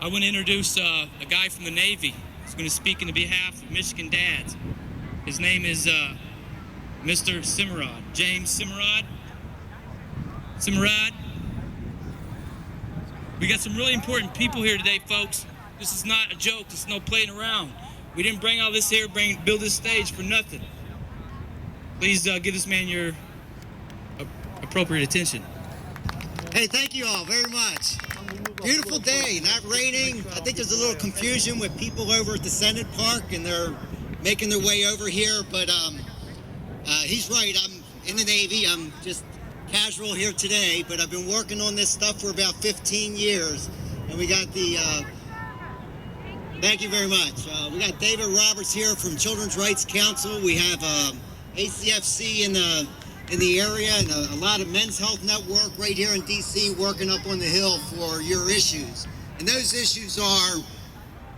I want to introduce a guy from the Navy who's going to speak on behalf of Michigan dads. His name is Mr. Semerad, James Semerad. Semerad. We got some really important people here today, folks. This is not a joke. This is no playing around. We didn't bring all this here, build this stage for nothing. Please give this man your appropriate attention. Hey, thank you all very much. Beautiful day, not raining. I think there's a little confusion with people over at the Senate Park, and they're making their way over here, but he's right. I'm in the Navy. I'm just casual here today, but I've been working on this stuff for about 15 years, and we got the thank you very much. We got David Roberts here from Children's Rights Council. We have ACFC in the area, and a lot of Men's Health Network right here in DC working up on the Hill for your issues. And those issues are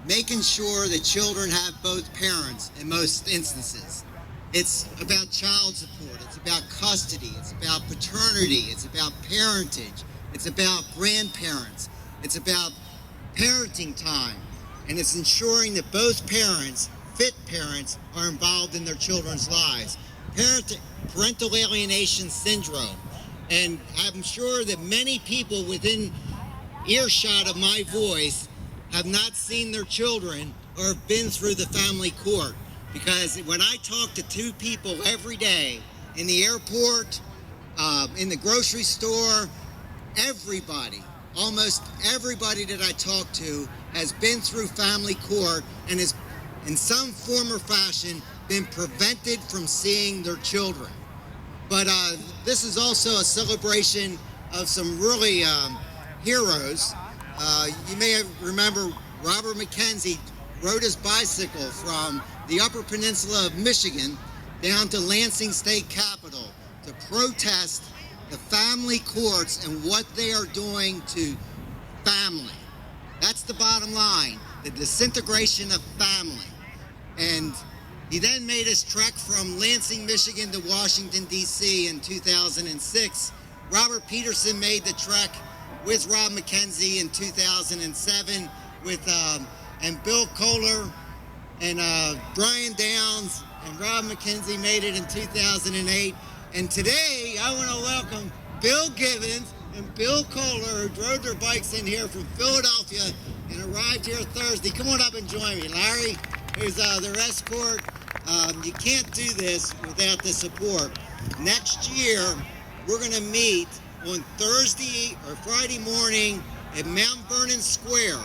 making sure that children have both parents in most instances. It's about child support, it's about custody, it's about paternity, it's about parentage, it's about grandparents, it's about parenting time, and it's ensuring that both parents, fit parents, are involved in their children's lives. Parental alienation syndrome. And I'm sure that many people within earshot of my voice have not seen their children or have been through the family court. Because when I talk to two people every day, in the airport, in the grocery store, everybody, almost everybody that I talk to has been through family court and has, in some form or fashion, been prevented from seeing their children. But this is also a celebration of some really heroes. You may remember Robert McKenzie rode his bicycle from the Upper Peninsula of Michigan down to Lansing State Capitol to protest the family courts and what they are doing to family. That's the bottom line, the disintegration of family. And he then made his trek from Lansing, Michigan to Washington, D.C. in 2006. Robert Peterson made the trek with Rob McKenzie in 2007 with and Bill Kohler and Brian Downs and Rob McKenzie made it in 2008. And today I want to welcome Bill Gibbons and Bill Kohler, who drove their bikes in here from Philadelphia and arrived here Thursday. Come on up and join me. Larry, who's their escort. You can't do this without the support. Next year, we're going to meet on Thursday or Friday morning at Mount Vernon Square,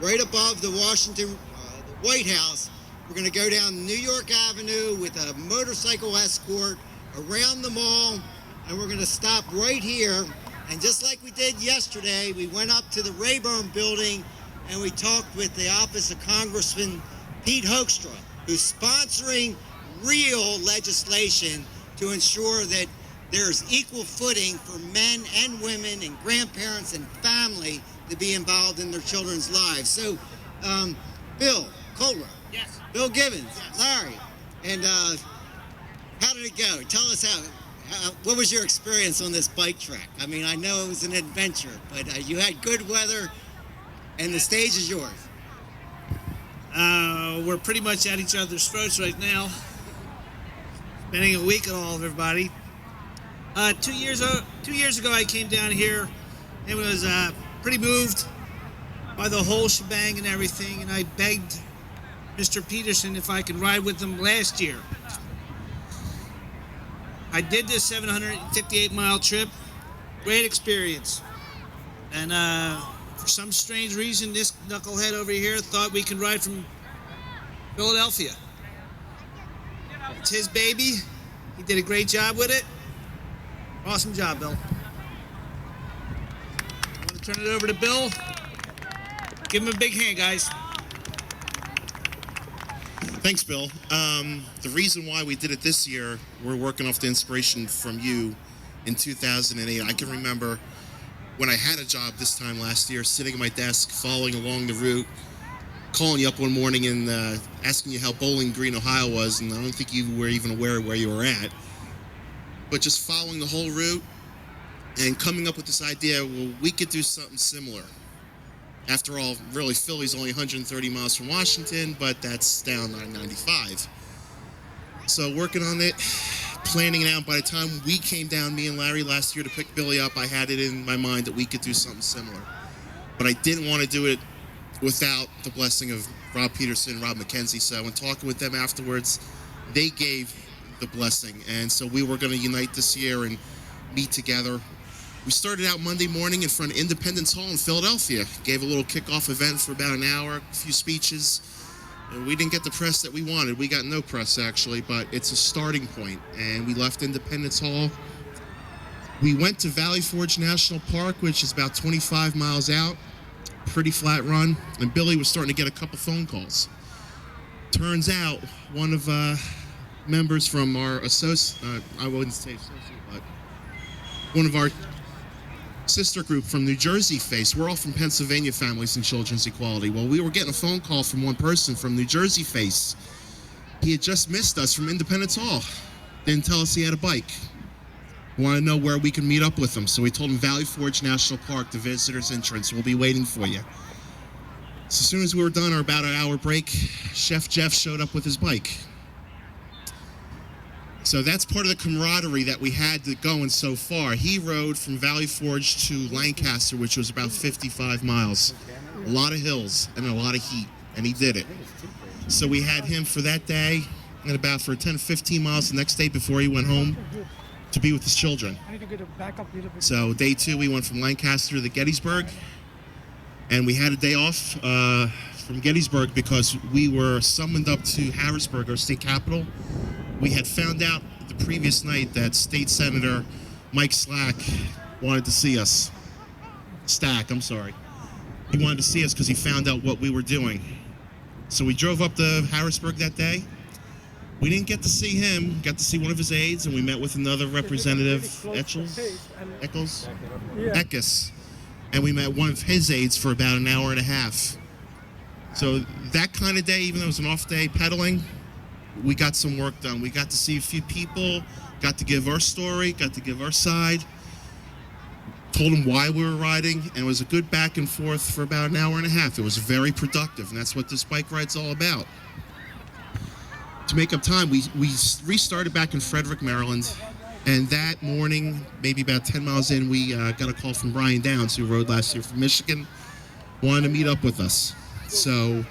right above the Washington, the White House. We're going to go down New York Avenue with a motorcycle escort around the mall, and we're going to stop right here. And just like we did yesterday, we went up to the Rayburn building and we talked with the office of Congressman Pete Hoekstra, who's sponsoring real legislation to ensure that there's equal footing for men and women and grandparents and family to be involved in their children's lives. So, Bill Kohler, Yes. Bill Gibbons, Yes. Larry, and how did it go? Tell us what was your experience on this bike trek? I mean, I know it was an adventure, but you had good weather, and the stage is yours. We're pretty much at each other's throats right now. Spending a week with all of everybody. 2 years ago, I came down here and was pretty moved by the whole shebang and everything, and I begged Mr. Peterson if I could ride with him last year. I did this 758-mile trip. Great experience. And for some strange reason, this knucklehead over here thought we could ride from Philadelphia. It's his baby. He did a great job with it. Awesome job, Bill. I want to turn it over to Bill. Give him a big hand, guys. Thanks, Bill. The reason why we did it this year, we're working off the inspiration from you in 2008. I can remember when I had a job this time last year, sitting at my desk, following along the route, calling you up one morning and asking you how Bowling Green, Ohio was, and I don't think you were even aware of where you were at. But just following the whole route and coming up with this idea, well, we could do something similar. After all, really, Philly's only 130 miles from Washington, but that's down on 95. So working on it, planning it out. By the time we came down, me and Larry last year, to pick Billy up, I had it in my mind that we could do something similar. But I didn't want to do it without the blessing of Rob Peterson, Rob McKenzie. So when talking with them afterwards, they gave the blessing. And so we were going to unite this year and meet together. We started out Monday morning in front of Independence Hall in Philadelphia. Gave a little kickoff event for about an hour, a few speeches. We didn't get the press that we wanted. We got no press, actually, but it's a starting point. And we left Independence Hall. We went to Valley Forge National Park, which is about 25 miles out. Pretty flat run. And Billy was starting to get a couple phone calls. Turns out one of members from our I wouldn't say associate, but one of our sister group from New Jersey Face. We're all from Pennsylvania Families and Children's Equality. Well, we were getting a phone call from one person from New Jersey Face. He had just missed us from Independence Hall. Didn't tell us he had a bike. Want to know where we can meet up with him. So we told him Valley Forge National Park, the visitor's entrance. We'll be waiting for you. So as soon as we were done our about an hour break, Chef Jeff showed up with his bike. So that's part of the camaraderie that we had going so far. He rode from Valley Forge to Lancaster, which was about 55 miles. A lot of hills and a lot of heat, and he did it. So we had him for that day and about for 10 or 15 miles the next day before he went home to be with his children. So day 2, we went from Lancaster to Gettysburg, and we had a day off from Gettysburg because we were summoned up to Harrisburg, our state capital. We had found out the previous night that State Senator Mike Slack wanted to see us. Stack, I'm sorry. He wanted to see us because he found out what we were doing. So we drove up to Harrisburg that day. We didn't get to see him, got to see one of his aides, and we met with another representative, Eccles? And we met one of his aides for about an hour and a half. So that kind of day, even though it was an off day pedaling, we got some work done. We got to see a few people, got to give our story, got to give our side, told them why we were riding, and it was a good back and forth for about an hour and a half. It was very productive, and that's what this bike ride's all about. To make up time, we restarted back in Frederick, Maryland, and that morning, maybe about 10 miles in, we got a call from Brian Downs, who rode last year from Michigan, wanted to meet up with us. So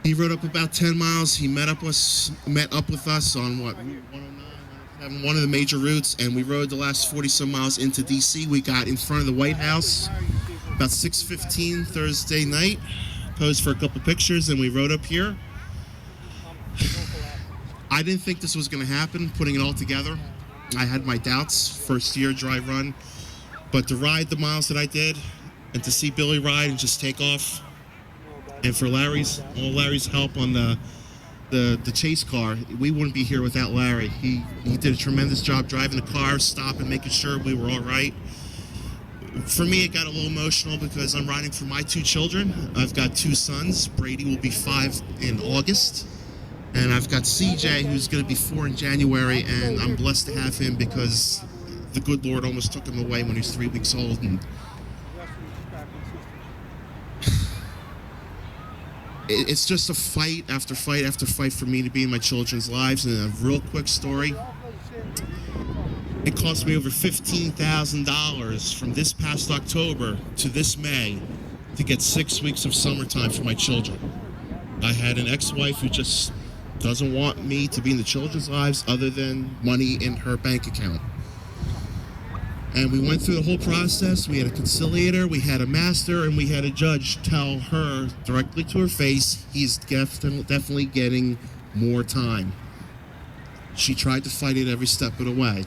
he rode up about 10 miles. He met up with us on what, Route 109, one of the major routes, and we rode the last 40-some miles into D.C. We got in front of the White House about 6:15 Thursday night, posed for a couple pictures, and we rode up here. I didn't think this was going to happen, putting it all together. I had my doubts, first year dry run, but to ride the miles that I did, and to see Billy ride and just take off, and for Larry's help on the chase car, we wouldn't be here without Larry. He did a tremendous job driving the car, stopping, making sure we were all right. For me, it got a little emotional because I'm riding for my 2 children. I've got 2 sons. Brady will be 5 in August. And I've got CJ, who's going to be 4 in January, and I'm blessed to have him because the good Lord almost took him away when he was 3 weeks old. And it's just a fight after fight after fight for me to be in my children's lives. And a real quick story. It cost me over $15,000 from this past October to this May to get 6 weeks of summertime for my children. I had an ex-wife who just doesn't want me to be in the children's lives other than money in her bank account. And we went through the whole process. We had a conciliator, we had a master, and we had a judge tell her directly to her face, he's definitely getting more time. She tried to fight it every step of the way.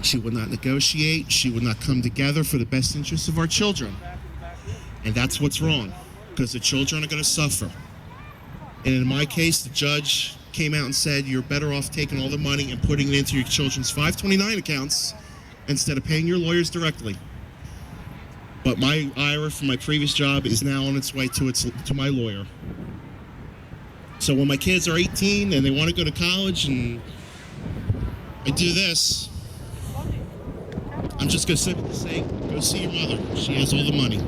She would not negotiate. She would not come together for the best interests of our children. And that's what's wrong, because the children are going to suffer. And in my case, the judge came out and said, you're better off taking all the money and putting it into your children's 529 accounts instead of paying your lawyers directly. But my IRA from my previous job is now on its way to my lawyer. So when my kids are 18 and they want to go to college and I do this, I'm just going to simply say, go see your mother. She has all the money.